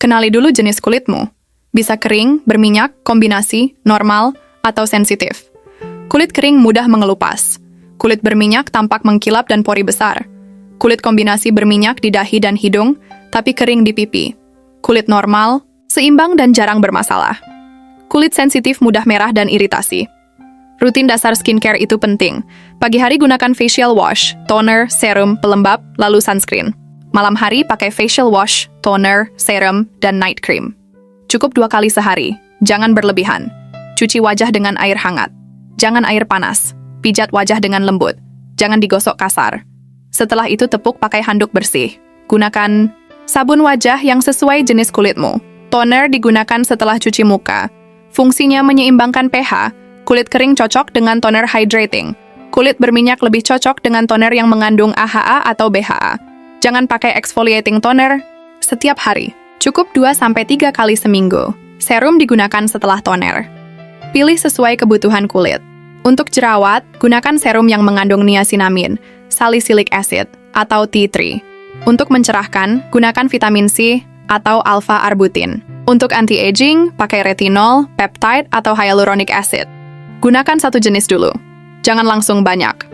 Kenali dulu jenis kulitmu. Bisa kering, berminyak, kombinasi, normal, atau sensitif. Kulit kering mudah mengelupas. Kulit berminyak tampak mengkilap dan pori besar. Kulit kombinasi berminyak di dahi dan hidung, tapi kering di pipi. Kulit normal, seimbang dan jarang bermasalah. Kulit sensitif mudah merah dan iritasi. Rutin dasar skincare itu penting. Pagi hari gunakan facial wash, toner, serum, pelembab, lalu sunscreen. Malam hari pakai facial wash, toner, serum, dan night cream. Cukup 2 kali sehari, jangan berlebihan. Cuci wajah dengan air hangat. Jangan air panas. Pijat wajah dengan lembut. Jangan digosok kasar. Setelah itu tepuk pakai handuk bersih. Gunakan sabun wajah yang sesuai jenis kulitmu. Toner digunakan setelah cuci muka. Fungsinya menyeimbangkan pH. Kulit kering cocok dengan toner hydrating. Kulit berminyak lebih cocok dengan toner yang mengandung AHA atau BHA. Jangan pakai exfoliating toner setiap hari. Cukup 2-3 kali seminggu. Serum digunakan setelah toner. Pilih sesuai kebutuhan kulit. Untuk jerawat, gunakan serum yang mengandung niacinamide, salicylic acid, atau tea tree. Untuk mencerahkan, gunakan vitamin C atau alpha-arbutin. Untuk anti-aging, pakai retinol, peptide, atau hyaluronic acid. Gunakan satu jenis dulu. Jangan langsung banyak.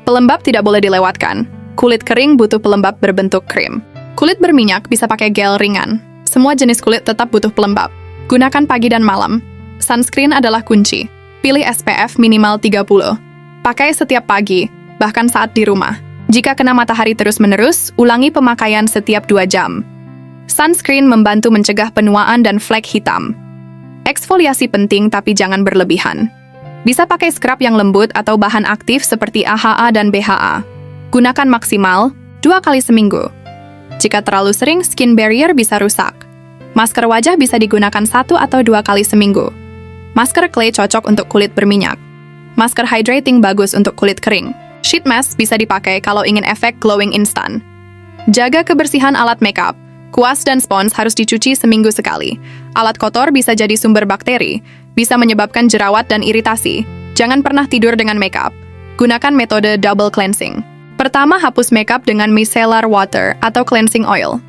Pelembab tidak boleh dilewatkan. Kulit kering butuh pelembab berbentuk krim. Kulit berminyak bisa pakai gel ringan. Semua jenis kulit tetap butuh pelembab. Gunakan pagi dan malam. Sunscreen adalah kunci. Pilih SPF minimal 30. Pakai setiap pagi, bahkan saat di rumah. Jika kena matahari terus-menerus, ulangi pemakaian setiap 2 jam. Sunscreen membantu mencegah penuaan dan flek hitam. Eksfoliasi penting tapi jangan berlebihan. Bisa pakai scrub yang lembut atau bahan aktif seperti AHA dan BHA. Gunakan maksimal 2 kali seminggu. Jika terlalu sering, skin barrier bisa rusak. Masker wajah bisa digunakan 1 atau 2 kali seminggu. Masker clay cocok untuk kulit berminyak. Masker hydrating bagus untuk kulit kering. Sheet mask bisa dipakai kalau ingin efek glowing instan. Jaga kebersihan alat makeup. Kuas dan spons harus dicuci seminggu sekali. Alat kotor bisa jadi sumber bakteri, bisa menyebabkan jerawat dan iritasi. Jangan pernah tidur dengan makeup. Gunakan metode double cleansing. Pertama, hapus makeup dengan micellar water atau cleansing oil.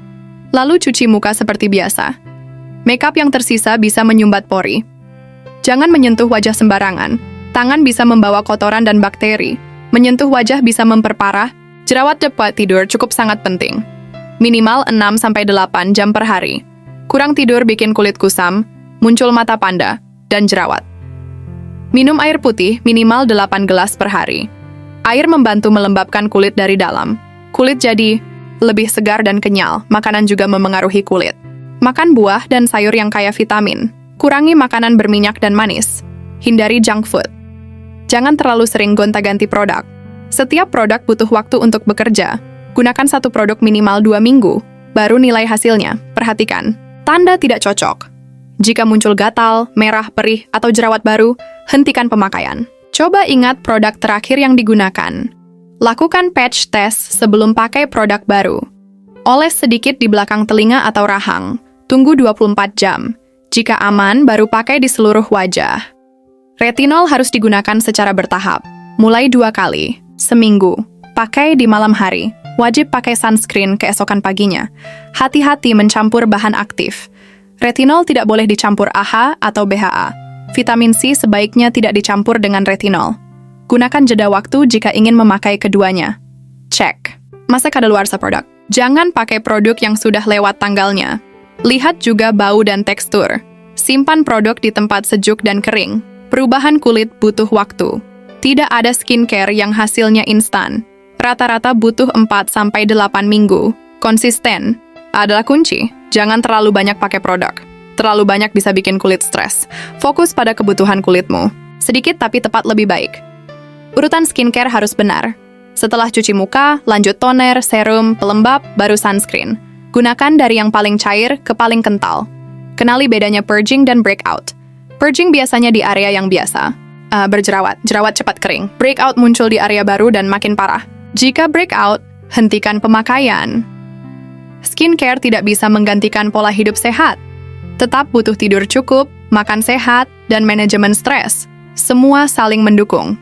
Lalu cuci muka seperti biasa. Makeup yang tersisa bisa menyumbat pori. Jangan menyentuh wajah sembarangan. Tangan bisa membawa kotoran dan bakteri. Menyentuh wajah bisa memperparah. Jerawat cepat tidur cukup sangat penting. Minimal 6-8 jam per hari. Kurang tidur bikin kulit kusam, muncul mata panda, dan jerawat. Minum air putih minimal 8 gelas per hari. Air membantu melembabkan kulit dari dalam. Kulit jadi lebih segar dan kenyal. Makanan juga memengaruhi kulit. Makan buah dan sayur yang kaya vitamin. Kurangi makanan berminyak dan manis. Hindari junk food. Jangan terlalu sering gonta-ganti produk. Setiap produk butuh waktu untuk bekerja. Gunakan satu produk minimal 2 minggu, baru nilai hasilnya. Perhatikan, tanda tidak cocok. Jika muncul gatal, merah, perih, atau jerawat baru, hentikan pemakaian. Coba ingat produk terakhir yang digunakan. Lakukan patch test sebelum pakai produk baru. Oles sedikit di belakang telinga atau rahang. Tunggu 24 jam. Jika aman, baru pakai di seluruh wajah. Retinol harus digunakan secara bertahap. Mulai 2 kali, seminggu. Pakai di malam hari. Wajib pakai sunscreen keesokan paginya. Hati-hati mencampur bahan aktif. Retinol tidak boleh dicampur AHA atau BHA. Vitamin C sebaiknya tidak dicampur dengan retinol. Gunakan jeda waktu jika ingin memakai keduanya. Cek. Masa kadaluarsa produk. Jangan pakai produk yang sudah lewat tanggalnya. Lihat juga bau dan tekstur. Simpan produk di tempat sejuk dan kering. Perubahan kulit butuh waktu. Tidak ada skincare yang hasilnya instan. Rata-rata butuh 4-8 minggu. Konsisten adalah kunci. Jangan terlalu banyak pakai produk. Terlalu banyak bisa bikin kulit stres. Fokus pada kebutuhan kulitmu. Sedikit tapi tepat lebih baik. Urutan skincare harus benar. Setelah cuci muka, lanjut toner, serum, pelembab, baru sunscreen. Gunakan dari yang paling cair ke paling kental. Kenali bedanya purging dan breakout. Purging biasanya di area yang biasa. Berjerawat. Jerawat cepat kering. Breakout muncul di area baru dan makin parah. Jika breakout, hentikan pemakaian. Skincare tidak bisa menggantikan pola hidup sehat. Tetap butuh tidur cukup, makan sehat, dan manajemen stres. Semua saling mendukung.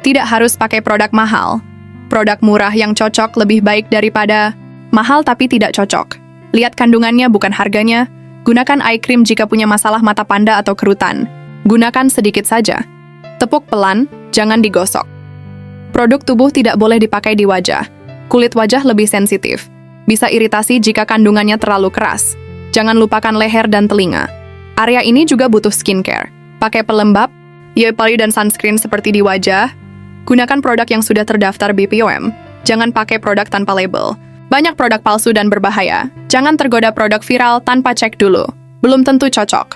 Tidak harus pakai produk mahal. Produk murah yang cocok lebih baik daripada mahal tapi tidak cocok. Lihat kandungannya bukan harganya. Gunakan eye cream jika punya masalah mata panda atau kerutan. Gunakan sedikit saja. Tepuk pelan, jangan digosok. Produk tubuh tidak boleh dipakai di wajah. Kulit wajah lebih sensitif. Bisa iritasi jika kandungannya terlalu keras. Jangan lupakan leher dan telinga. Area ini juga butuh skincare. Pakai pelembab, pali dan sunscreen seperti di wajah. Gunakan produk yang sudah terdaftar BPOM. Jangan pakai produk tanpa label. Banyak produk palsu dan berbahaya. Jangan tergoda produk viral tanpa cek dulu. Belum tentu cocok.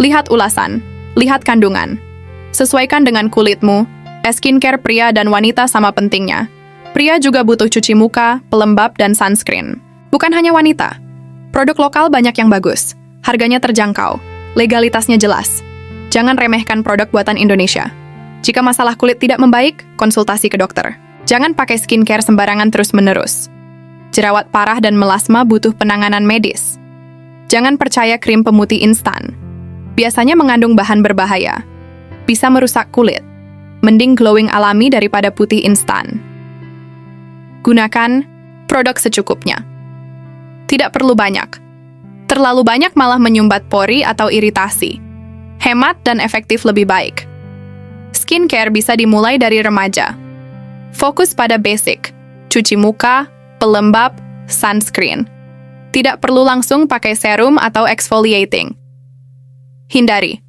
Lihat ulasan. Lihat kandungan. Sesuaikan dengan kulitmu. Skincare pria dan wanita sama pentingnya. Pria juga butuh cuci muka, pelembab, dan sunscreen. Bukan hanya wanita. Produk lokal banyak yang bagus. Harganya terjangkau. Legalitasnya jelas. Jangan remehkan produk buatan Indonesia. Jika masalah kulit tidak membaik, konsultasi ke dokter. Jangan pakai skincare sembarangan terus-menerus. Jerawat parah dan melasma butuh penanganan medis. Jangan percaya krim pemutih instan. Biasanya mengandung bahan berbahaya. Bisa merusak kulit. Mending glowing alami daripada putih instan. Gunakan produk secukupnya. Tidak perlu banyak. Terlalu banyak malah menyumbat pori atau iritasi. Hemat dan efektif lebih baik. Skincare bisa dimulai dari remaja. Fokus pada basic. Cuci muka, pelembab, sunscreen. Tidak perlu langsung pakai serum atau exfoliating. Hindari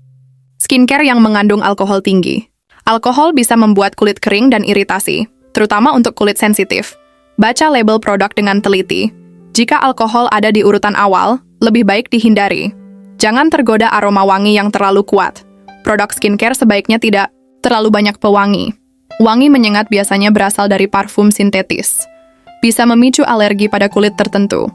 skincare yang mengandung alkohol tinggi. Alkohol bisa membuat kulit kering dan iritasi, terutama untuk kulit sensitif. Baca label produk dengan teliti. Jika alkohol ada di urutan awal, lebih baik dihindari. Jangan tergoda aroma wangi yang terlalu kuat. Produk skincare sebaiknya tidak terlalu banyak pewangi. Wangi menyengat biasanya berasal dari parfum sintetis. Bisa memicu alergi pada kulit tertentu.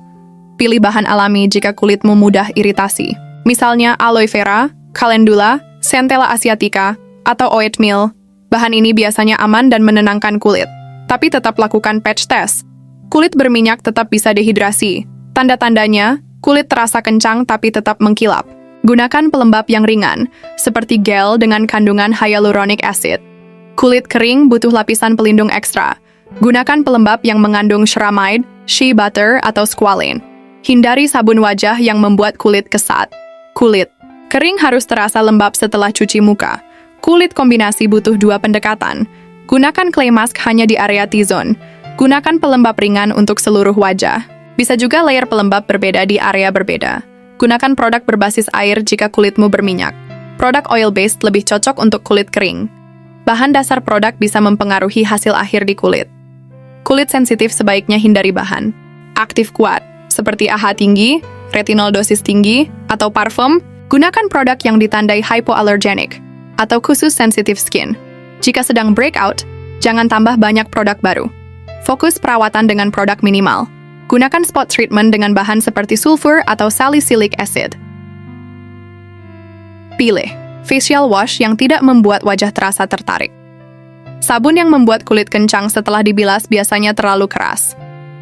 Pilih bahan alami jika kulitmu mudah iritasi. Misalnya aloe vera, calendula, centella asiatica, atau oatmeal. Bahan ini biasanya aman dan menenangkan kulit. Tapi tetap lakukan patch test. Kulit berminyak tetap bisa dehidrasi. Tanda-tandanya, kulit terasa kencang tapi tetap mengkilap. Gunakan pelembab yang ringan, seperti gel dengan kandungan hyaluronic acid. Kulit kering butuh lapisan pelindung ekstra. Gunakan pelembab yang mengandung ceramide, shea butter, atau squalane. Hindari sabun wajah yang membuat kulit kesat. Kulit kering harus terasa lembab setelah cuci muka. Kulit kombinasi butuh 2 pendekatan. Gunakan clay mask hanya di area T-zone. Gunakan pelembab ringan untuk seluruh wajah. Bisa juga layer pelembab berbeda di area berbeda. Gunakan produk berbasis air jika kulitmu berminyak. Produk oil-based lebih cocok untuk kulit kering. Bahan dasar produk bisa mempengaruhi hasil akhir di kulit. Kulit sensitif sebaiknya hindari bahan aktif kuat, seperti AHA tinggi, retinol dosis tinggi, atau parfum. Gunakan produk yang ditandai hypoallergenic, atau khusus sensitive skin. Jika sedang breakout, jangan tambah banyak produk baru. Fokus perawatan dengan produk minimal. Gunakan spot treatment dengan bahan seperti sulfur atau salicylic acid. Pilih facial wash yang tidak membuat wajah terasa tertarik. Sabun yang membuat kulit kencang setelah dibilas biasanya terlalu keras.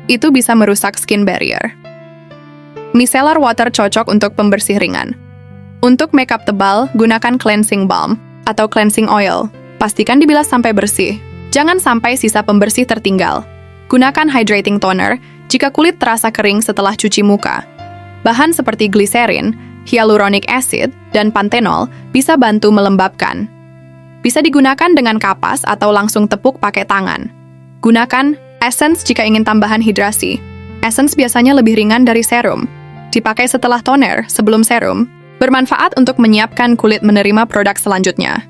Itu bisa merusak skin barrier. Micellar water cocok untuk pembersih ringan. Untuk makeup tebal, gunakan cleansing balm atau cleansing oil. Pastikan dibilas sampai bersih. Jangan sampai sisa pembersih tertinggal. Gunakan hydrating toner jika kulit terasa kering setelah cuci muka. Bahan seperti glycerin, hyaluronic acid, dan panthenol bisa bantu melembabkan. Bisa digunakan dengan kapas atau langsung tepuk pakai tangan. Gunakan essence jika ingin tambahan hidrasi. Essence biasanya lebih ringan dari serum. Dipakai setelah toner sebelum serum. Bermanfaat untuk menyiapkan kulit menerima produk selanjutnya.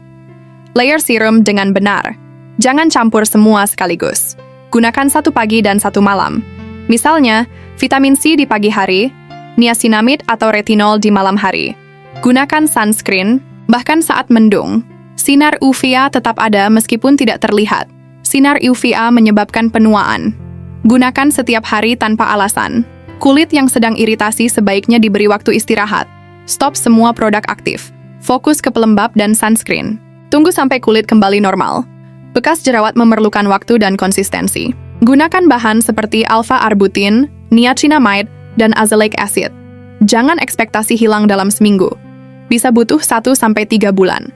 Layer serum dengan benar. Jangan campur semua sekaligus. Gunakan 1 pagi dan 1 malam. Misalnya, vitamin C di pagi hari, niacinamide atau retinol di malam hari. Gunakan sunscreen, bahkan saat mendung. Sinar UVA tetap ada meskipun tidak terlihat. Sinar UVA menyebabkan penuaan. Gunakan setiap hari tanpa alasan. Kulit yang sedang iritasi sebaiknya diberi waktu istirahat. Stop semua produk aktif. Fokus ke pelembab dan sunscreen. Tunggu sampai kulit kembali normal. Bekas jerawat memerlukan waktu dan konsistensi. Gunakan bahan seperti alpha-arbutin, niacinamide, dan azelaic acid. Jangan ekspektasi hilang dalam seminggu. Bisa butuh 1-3 bulan.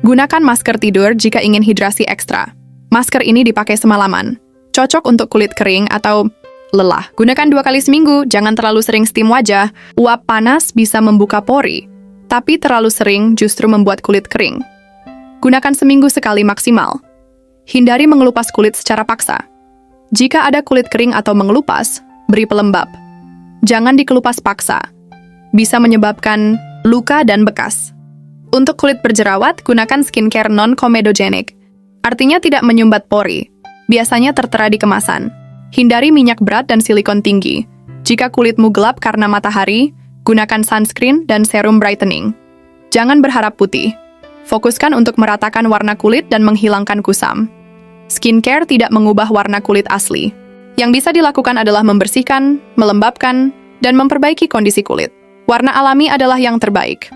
Gunakan masker tidur jika ingin hidrasi ekstra. Masker ini dipakai semalaman. Cocok untuk kulit kering atau lelah. Gunakan 2 kali seminggu, jangan terlalu sering steam wajah. Uap panas bisa membuka pori, tapi terlalu sering justru membuat kulit kering. Gunakan seminggu sekali maksimal. Hindari mengelupas kulit secara paksa. Jika ada kulit kering atau mengelupas, beri pelembab. Jangan dikelupas paksa. Bisa menyebabkan luka dan bekas. Untuk kulit berjerawat, gunakan skincare non-comedogenic. Artinya tidak menyumbat pori. Biasanya tertera di kemasan. Hindari minyak berat dan silikon tinggi. Jika kulitmu gelap karena matahari, gunakan sunscreen dan serum brightening. Jangan berharap putih. Fokuskan untuk meratakan warna kulit dan menghilangkan kusam. Skincare tidak mengubah warna kulit asli. Yang bisa dilakukan adalah membersihkan, melembabkan, dan memperbaiki kondisi kulit. Warna alami adalah yang terbaik.